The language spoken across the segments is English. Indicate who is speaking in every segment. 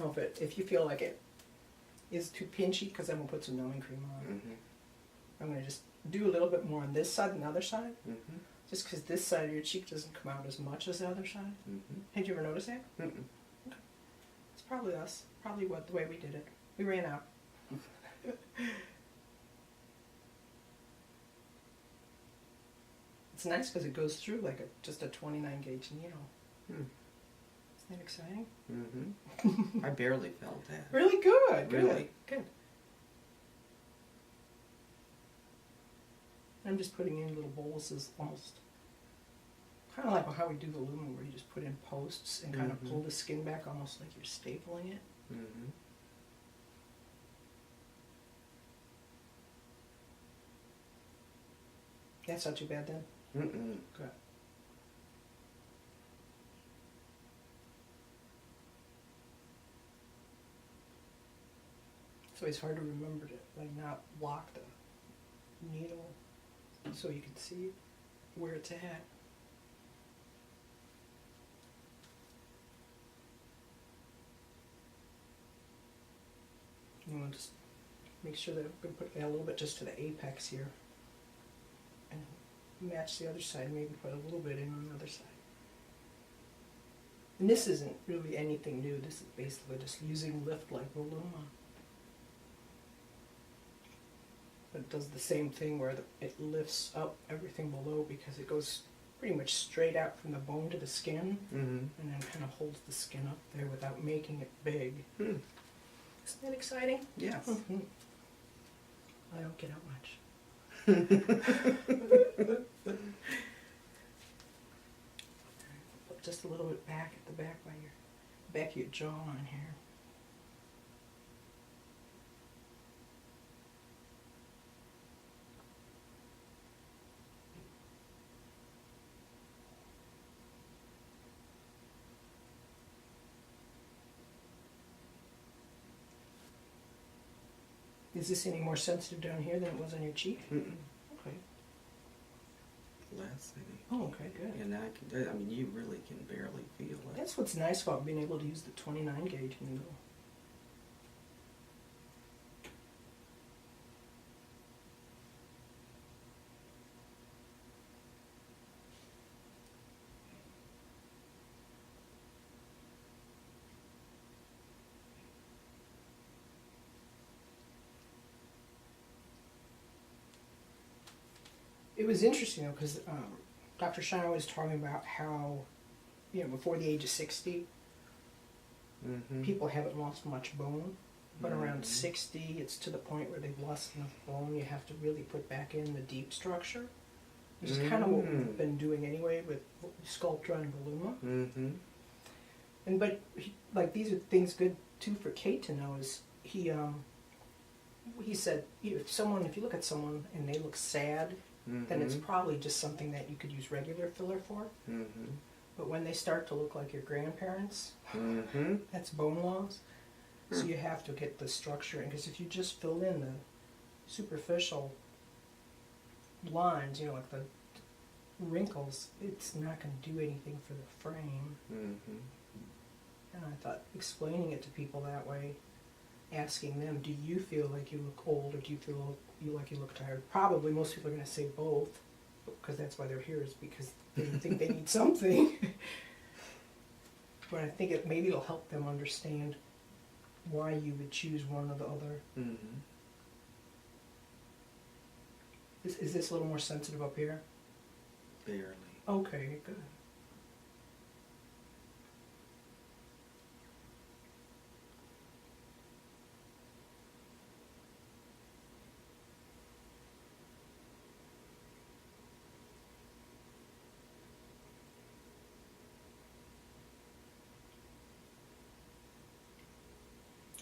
Speaker 1: know if you feel like it is too pinchy, because I'm going to put some numbing cream on. I'm going to just do a little bit more on this side than the other side. Just because this side of your cheek doesn't come out as much as the other side. Had you ever noticed that? Okay. It's probably us. Probably the way we did it. We ran out. It's nice because it goes through like just a 29 gauge needle. Isn't that exciting?
Speaker 2: I barely felt that.
Speaker 1: Really good.
Speaker 2: Really?
Speaker 1: Good. I'm just putting in little boluses, almost kind of like how we do the lumen, where you just put in posts and kind of pull the skin back, almost like you're stapling it. That's not too bad then? Good. It's always hard to remember to not block the needle so you can see where it's at. You want to just make sure that I'm going to put a little bit just to the apex here, and match the other side. Maybe put a little bit in on the other side. And this isn't really anything new. This is basically just using Lyft like Voluma. But it does the same thing where it lifts up everything below, because it goes pretty much straight out from the bone to the skin, and then kind of holds the skin up there without making it big. Isn't that exciting?
Speaker 2: Yes.
Speaker 1: I don't get out much. Put just a little bit back at the back by your back of your jawline here. Is this any more sensitive down here than it was on your cheek? Okay.
Speaker 2: Less, I think.
Speaker 1: Oh, okay, good.
Speaker 2: And I mean, you really can barely feel it.
Speaker 1: That's what's nice about being able to use the 29 gauge needle. It was interesting though, because Dr. Shine was talking about how, before the age of 60, people haven't lost much bone, but around 60, it's to the point where they've lost enough bone. You have to really put back in the deep structure, which is kind of what we've been doing anyway with Sculptra and Voluma. But these are things good too for Kate to know. Is he said, if you look at someone and they look sad, then it's probably just something that you could use regular filler for. But when they start to look like your grandparents, that's bone loss. So you have to get the structure in, because if you just fill in the superficial lines, like the wrinkles, it's not going to do anything for the frame. And I thought explaining it to people that way, asking them, do you feel like you look old, or do you feel like you look tired? Probably most people are going to say both, because that's why they're here, is because they think they need something. But I think maybe it'll help them understand why you would choose one or the other. Is this a little more sensitive up here?
Speaker 2: Barely.
Speaker 1: Okay, good.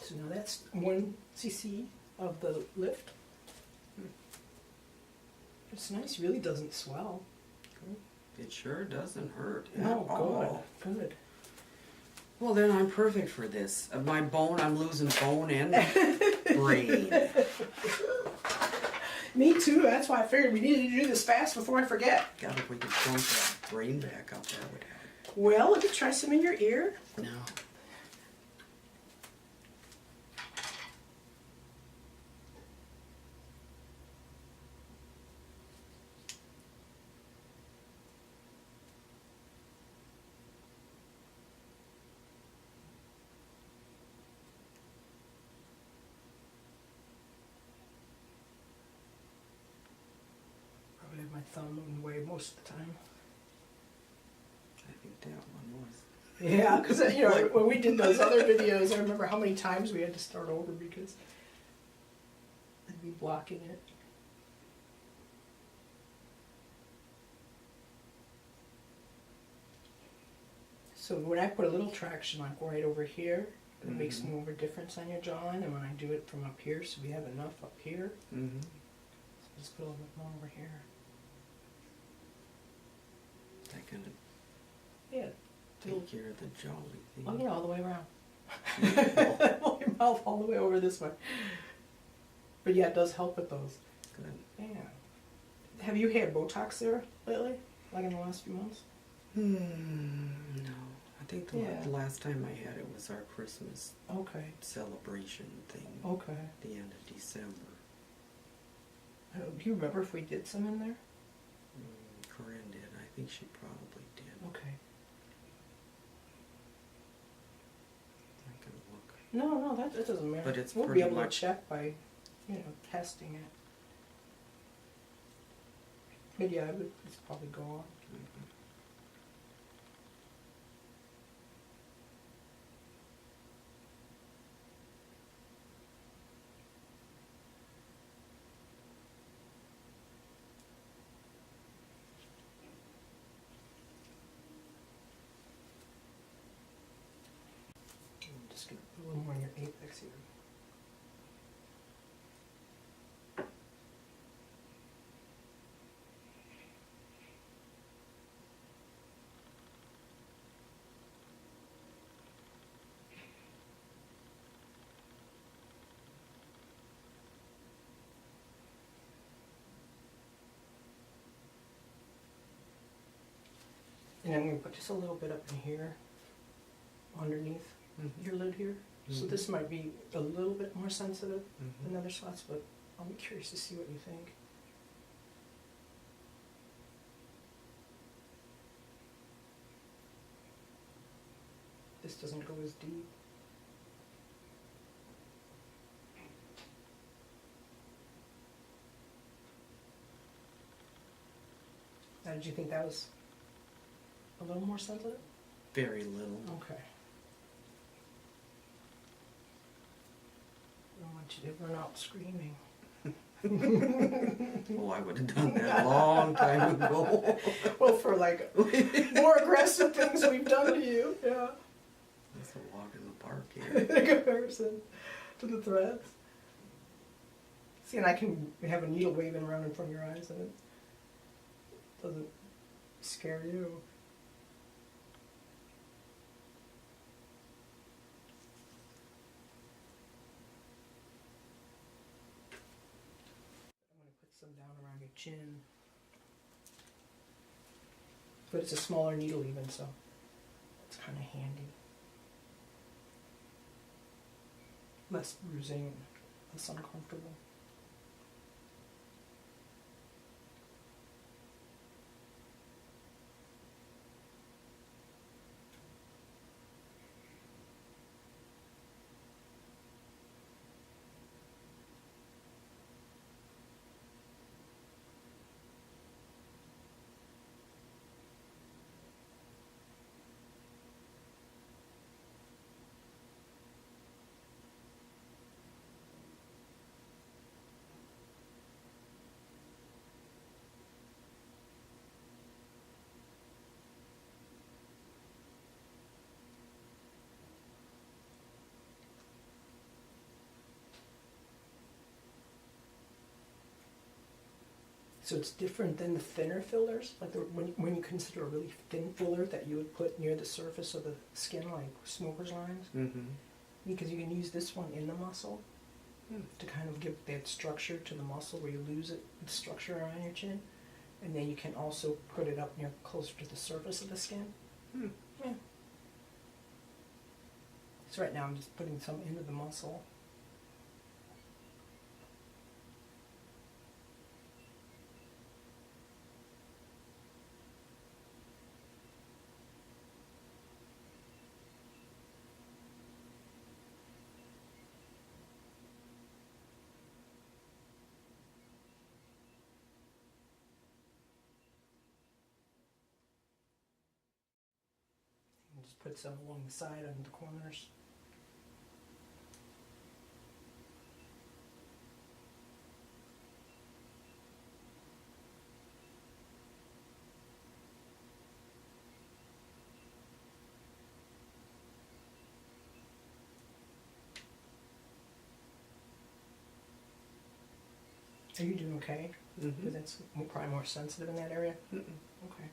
Speaker 1: So now that's 1 cc of the Lyft. It's nice, really doesn't swell.
Speaker 2: It sure doesn't hurt at
Speaker 1: No,
Speaker 2: all.
Speaker 1: good.
Speaker 2: Well, then I'm perfect for this. My bone, I'm losing bone and brain.
Speaker 1: Me too, that's why I figured we needed to do this fast before I forget.
Speaker 2: God, if we could bump that brain back up, that would help.
Speaker 1: Well, let me try some in your ear.
Speaker 2: No.
Speaker 1: thumb way most of the time.
Speaker 2: I think that one was.
Speaker 1: Yeah, because when we did those other videos, I remember how many times we had to start over because I'd be blocking it. So when I put a little traction like right over here, it makes more of a difference on your jawline, and when I do it from up here, so we have enough up here. So just put a little bit more over here.
Speaker 2: That kind of
Speaker 1: Yeah.
Speaker 2: take care of the jolly thing.
Speaker 1: Oh yeah, all the way around. Pull your mouth all the way over this way. But yeah, it does help with those.
Speaker 2: Good.
Speaker 1: Yeah. Have you had Botox there lately? Like in the last few months?
Speaker 2: No. I think the last time I had it was our Christmas celebration thing.
Speaker 1: Okay.
Speaker 2: At the end of December.
Speaker 1: Do you remember if we did some in there?
Speaker 2: Corinne did. I think she probably did.
Speaker 1: Okay.
Speaker 2: I can look.
Speaker 1: No, that doesn't matter.
Speaker 2: But it's
Speaker 1: we'll
Speaker 2: pretty
Speaker 1: be able
Speaker 2: much
Speaker 1: to check by, testing it. But yeah, it's probably gone. I'm just going to put a little more on your apex here. And I'm going to put just a little bit up in here, underneath your lid here. So this might be a little bit more sensitive than other spots, but I'll be curious to see what you think. This doesn't go as deep. Now, did you think that was a little more sensitive?
Speaker 2: Very little.
Speaker 1: Okay. I don't want you to run out screaming.
Speaker 2: Oh, I would have done that a long time ago.
Speaker 1: Well, for like more aggressive things we've done to you, yeah.
Speaker 2: That's a walk in the park here.
Speaker 1: In comparison to the threads. See, and I can have a needle waving around in front of your eyes and it doesn't scare you. I'm going to put some down around your chin. But it's a smaller needle even, so it's kind of handy. Less bruising, less uncomfortable. So it's different than the thinner fillers, like when you consider a really thin filler that you would put near the surface of the skin, like smoker's lines. Because you can use this one in the muscle to kind of give that structure to the muscle where you lose it, the structure around your chin. And then you can also put it up near closer to the surface of the skin. Yeah. So right now I'm just putting some into the muscle. Just put some along the side and the corners. Are you doing okay? Because it's probably more sensitive in that area? Okay.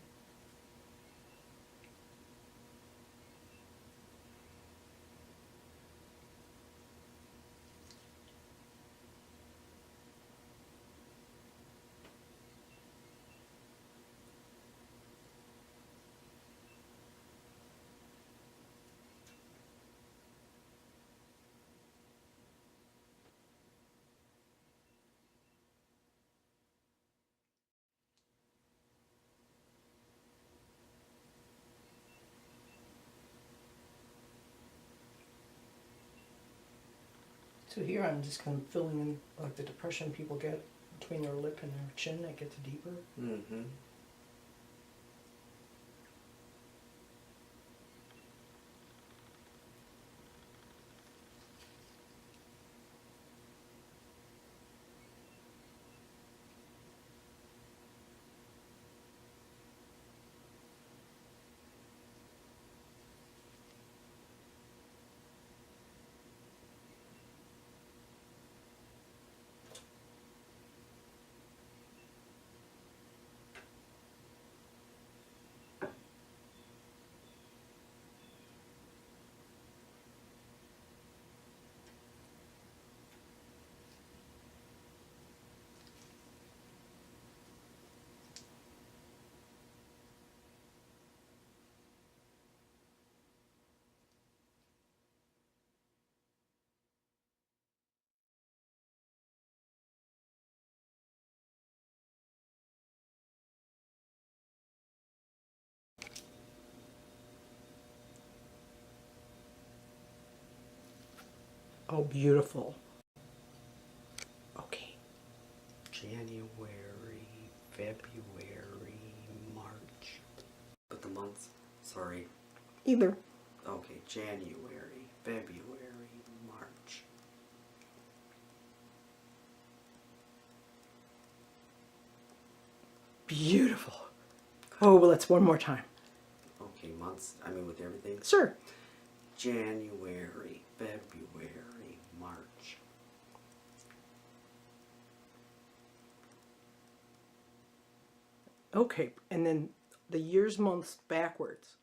Speaker 1: So here I'm just kind of filling in like the depression people get between their lip and their chin that gets deeper. Oh, beautiful. Okay.
Speaker 2: January, February, March. But the months, sorry.
Speaker 1: Either.
Speaker 2: Okay, January, February, March.
Speaker 1: Beautiful. Oh, well, let's one more time.
Speaker 2: Okay, months, I mean with everything?
Speaker 1: Sure.
Speaker 2: January, February, March.
Speaker 1: Okay, and then the years, months backwards.